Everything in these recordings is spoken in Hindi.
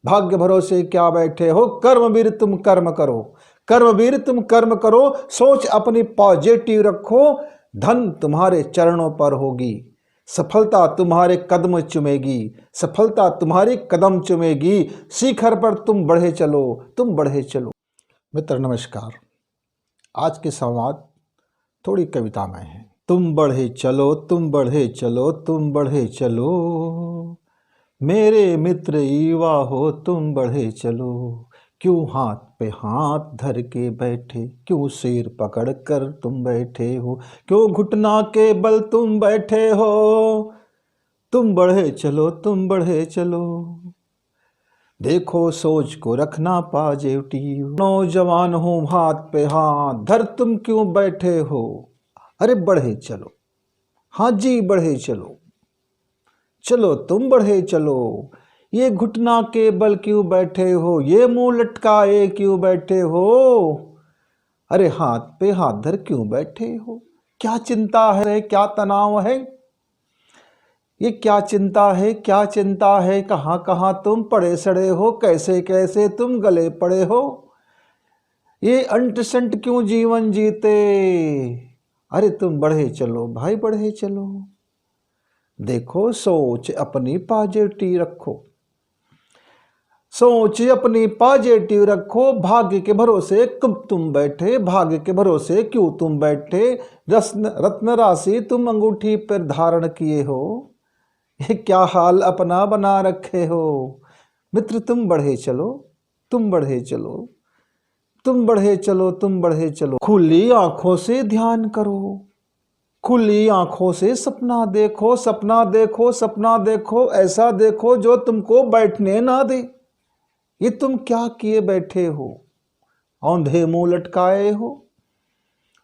भाग्य भरोसे क्या बैठे हो, कर्मवीर तुम कर्म करो, कर्मवीर तुम कर्म करो, सोच अपनी पॉजिटिव रखो, धन तुम्हारे चरणों पर होगी, सफलता तुम्हारे कदम चुमेगी, सफलता तुम्हारी कदम चुमेगी, शिखर पर तुम बढ़े चलो, तुम बढ़े चलो। मित्र नमस्कार, आज के संवाद थोड़ी कविता में है। तुम बढ़े चलो, तुम बढ़े चलो, तुम बढ़े चलो, मेरे मित्र युवा हो तुम बढ़े चलो, क्यों हाथ पे हाथ धर के बैठे, क्यों सिर पकड़ कर तुम बैठे हो, क्यों घुटना के बल तुम बैठे हो, तुम बढ़े चलो, तुम बढ़े चलो। देखो सोच को रखना पॉजिटिव, नौजवान हो हाथ पे हाथ धर तुम क्यों बैठे हो, अरे बढ़े चलो, हाँ जी बढ़े चलो, चलो तुम बढ़े चलो। ये घुटना के बल क्यों बैठे हो, ये मुंह लटकाए क्यों बैठे हो, अरे हाथ पे हाथ धर क्यों बैठे हो, क्या चिंता है, क्या तनाव है, ये क्या चिंता है, क्या चिंता है, कहाँ कहाँ तुम पड़े सड़े हो, कैसे कैसे तुम गले पड़े हो, ये अंट संट क्यों जीवन जीते, अरे तुम बढ़े चलो भाई बढ़े चलो। देखो सोच अपनी पॉजिटिव रखो, सोच अपनी पॉजिटिव रखो, भाग्य के भरोसे कब तुम बैठे, भाग्य के भरोसे क्यों तुम बैठे, रत्न राशि तुम अंगूठी पर धारण किए हो, ये क्या हाल अपना बना रखे हो, मित्र तुम बढ़े चलो, तुम बढ़े चलो, तुम बढ़े चलो, तुम बढ़े चलो। खुली आंखों से ध्यान करो, खुली आंखों से सपना देखो, सपना देखो, सपना देखो, ऐसा देखो जो तुमको बैठने ना दे, ये तुम क्या किए बैठे हो, औंधे मुंह लटकाए हो,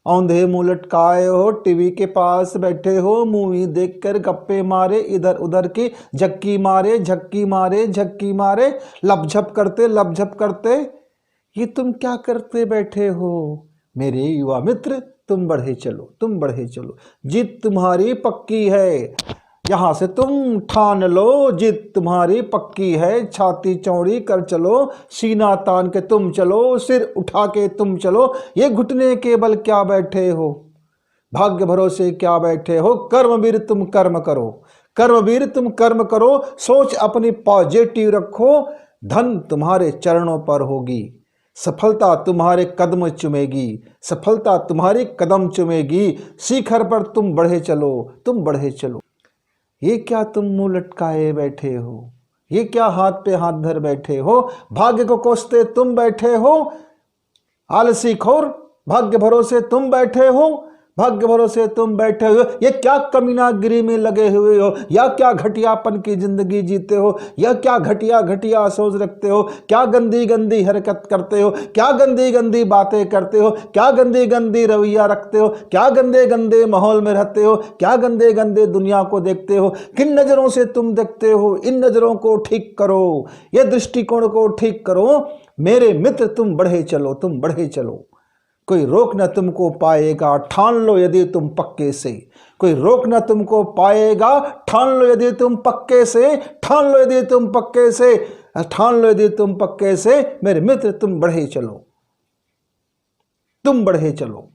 औंधे मुंह लटकाए हो, टीवी के पास बैठे हो, मूवी देखकर गप्पे मारे, इधर उधर की झक्की मारे, झक्की मारे, झक्की मारे, लपझप करते, ये तुम क्या करते बैठे हो, मेरे युवा मित्र तुम बढ़े चलो, तुम बढ़े चलो, जीत तुम्हारी पक्की है, यहां से तुम ठान लो, जीत तुम्हारी पक्की है, छाती चौड़ी कर चलो, सीना तान के तुम चलो, सिर उठा के तुम चलो, ये घुटने के बल क्या बैठे हो, भाग्य भरोसे क्या बैठे हो, कर्मवीर तुम कर्म करो, कर्मवीर तुम कर्म करो, सोच अपनी पॉजिटिव रखो, धन तुम्हारे चरणों पर होगी, सफलता तुम्हारे कदम चुमेगी, सफलता तुम्हारी कदम चुमेगी, शिखर पर तुम बढ़े चलो, तुम बढ़े चलो। ये क्या तुम मुंह लटकाए बैठे हो, ये क्या हाथ पे हाथ धर बैठे हो, भाग्य को कोसते तुम बैठे हो, आलसी खोर, भाग्य भरोसे तुम बैठे हो, भाग्य भरोसे तुम बैठे हो, ये क्या कमीनागिरी में लगे हुए हो, या क्या घटियापन की जिंदगी जीते हो, या क्या घटिया घटिया सोच रखते हो, क्या गंदी गंदी हरकत करते हो, क्या गंदी गंदी बातें करते हो, क्या गंदी गंदी रवैया रखते हो, क्या गंदे गंदे माहौल में रहते हो, क्या गंदे गंदे दुनिया को देखते हो, किन नजरों से तुम देखते हो, इन नजरों को ठीक करो, ये दृष्टिकोण को ठीक करो, मेरे मित्र तुम बढ़े चलो, तुम बढ़े चलो, कोई रोक न तुमको पाएगा, ठान लो यदि तुम पक्के से, कोई रोक न तुमको पाएगा, ठान लो यदि तुम पक्के से, ठान लो यदि तुम पक्के से, ठान लो यदि तुम पक्के से, मेरे मित्र तुम बढ़े चलो, तुम बढ़े चलो।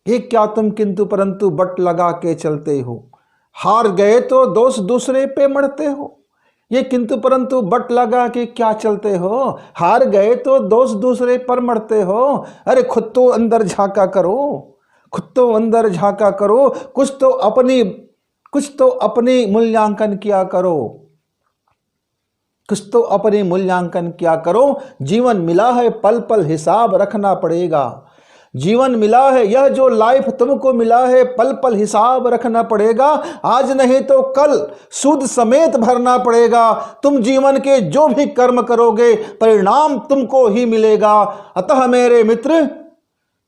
ये क्या तुम किंतु परंतु बट लगा के चलते हो, हार गए तो दोष दूसरे पे मढ़ते हो, ये किंतु परंतु बट लगा के क्या चलते हो, हार गए तो दोष दूसरे पर मढ़ते हो, अरे खुद तो अंदर झांका करो, खुद तो अंदर झांका करो, कुछ तो अपनी मूल्यांकन किया करो, कुछ तो अपनी मूल्यांकन किया करो, जीवन मिला है पल पल हिसाब रखना पड़ेगा, जीवन मिला है, यह जो लाइफ तुमको मिला है पल पल हिसाब रखना पड़ेगा, आज नहीं तो कल सूद समेत भरना पड़ेगा, तुम जीवन के जो भी कर्म करोगे परिणाम तुमको ही मिलेगा, अतः मेरे मित्र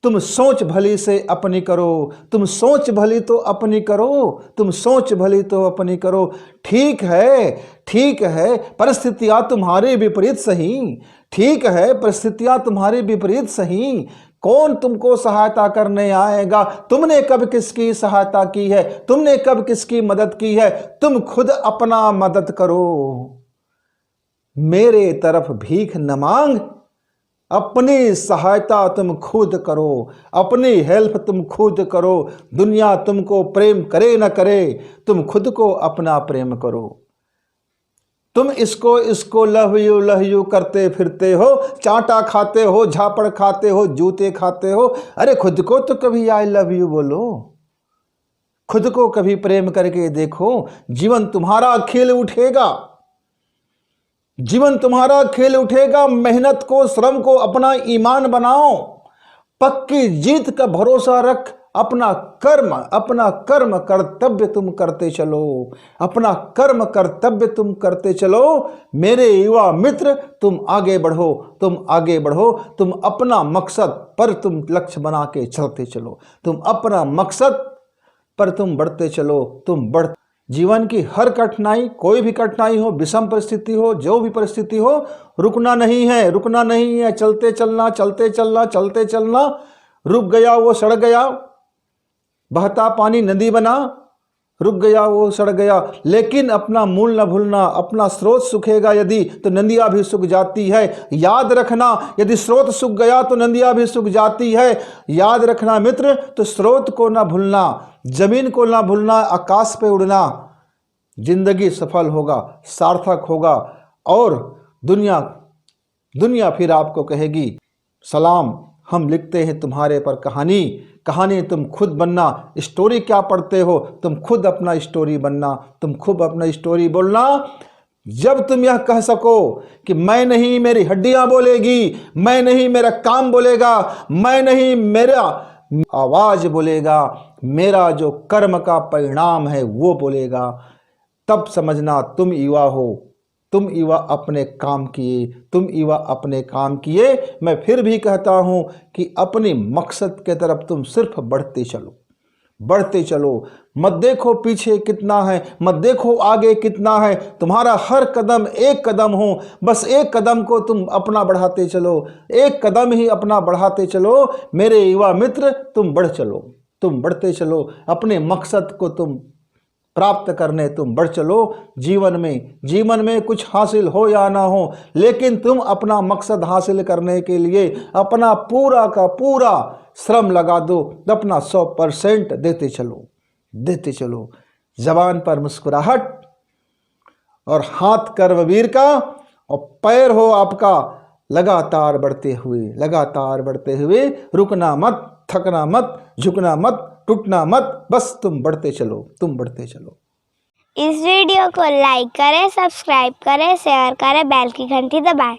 तुम सोच भली से अपनी करो, तुम सोच भली तो अपनी करो, तुम सोच भली तो अपनी करो, ठीक है परिस्थितियां तुम्हारे विपरीत सही, ठीक है परिस्थितियां तुम्हारी विपरीत सही, कौन तुमको सहायता करने आएगा, तुमने कब किसकी सहायता की है, तुमने कब किसकी मदद की है, तुम खुद अपना मदद करो, मेरे तरफ भीख न मांग, अपनी सहायता तुम खुद करो, अपनी हेल्प तुम खुद करो। दुनिया तुमको प्रेम करे न करे, तुम खुद को अपना प्रेम करो। तुम इसको लव यू करते फिरते हो, चांटा खाते हो, झापड़ खाते हो, जूते खाते हो। अरे खुद को तो कभी आई लव यू बोलो, खुद को कभी प्रेम करके देखो। जीवन तुम्हारा खेल उठेगा, जीवन तुम्हारा खेल उठेगा। मेहनत को, श्रम को अपना ईमान बनाओ, पक्की जीत का भरोसा रख। अपना कर्म कर्तव्य तुम करते चलो, अपना कर्म कर्तव्य तुम करते चलो। मेरे युवा मित्र तुम आगे बढ़ो, तुम आगे बढ़ो। तुम अपना मकसद पर तुम लक्ष्य बना के चलते चलो, तुम अपना मकसद पर तुम बढ़ते चलो, तुम बढ़। जीवन की हर कठिनाई, कोई भी कठिनाई हो, विषम परिस्थिति हो, जो भी परिस्थिति हो, रुकना नहीं है, रुकना नहीं है। चलते चलना, चलते चलना, चलते चलना। रुक गया वो सड़ गया, बहता पानी नदी बना। रुक गया वो सड़ गया, लेकिन अपना मूल न भूलना। अपना स्रोत सूखेगा यदि तो नदियाँ भी सूख जाती है। याद रखना, यदि स्रोत सूख गया तो नदियाँ भी सूख जाती है। याद रखना मित्र, तो स्रोत को ना भूलना, जमीन को ना भूलना, आकाश पे उड़ना। जिंदगी सफल होगा, सार्थक होगा, और दुनिया फिर आपको कहेगी सलाम, हम लिखते हैं तुम्हारे पर कहानी। कहानी तुम खुद बनना। स्टोरी क्या पढ़ते हो, तुम खुद अपना स्टोरी बनना, तुम खुद अपना स्टोरी बोलना। जब तुम यह कह सको कि मैं नहीं मेरी हड्डियां बोलेगी, मैं नहीं मेरा काम बोलेगा, मैं नहीं मेरा आवाज बोलेगा, मेरा जो कर्म का परिणाम है वो बोलेगा, तब समझना तुम युवा हो, तुम युवा अपने काम किए, तुम युवा अपने काम किए। मैं फिर भी कहता हूं कि अपने मकसद के तरफ तुम सिर्फ बढ़ते चलो, बढ़ते चलो। मत देखो पीछे कितना है, मत देखो आगे कितना है। तुम्हारा हर कदम एक कदम हो, बस एक कदम को तुम अपना बढ़ाते चलो, एक कदम ही अपना बढ़ाते चलो। मेरे युवा मित्र तुम बढ़ चलो, तुम बढ़ते चलो। अपने मकसद को तुम प्राप्त करने तुम बढ़ चलो। जीवन में कुछ हासिल हो या ना हो, लेकिन तुम अपना मकसद हासिल करने के लिए अपना पूरा का पूरा श्रम लगा दो, अपना 100% देते चलो, देते चलो। जबान पर मुस्कुराहट और हाथ कर्मवीर का और पैर हो आपका लगातार बढ़ते हुए, लगातार बढ़ते हुए। रुकना मत, थकना मत, झुकना मत, टूटना मत, बस तुम बढ़ते चलो, तुम बढ़ते चलो। इस वीडियो को लाइक करें, सब्सक्राइब करें, शेयर करें, बेल की घंटी दबाएं।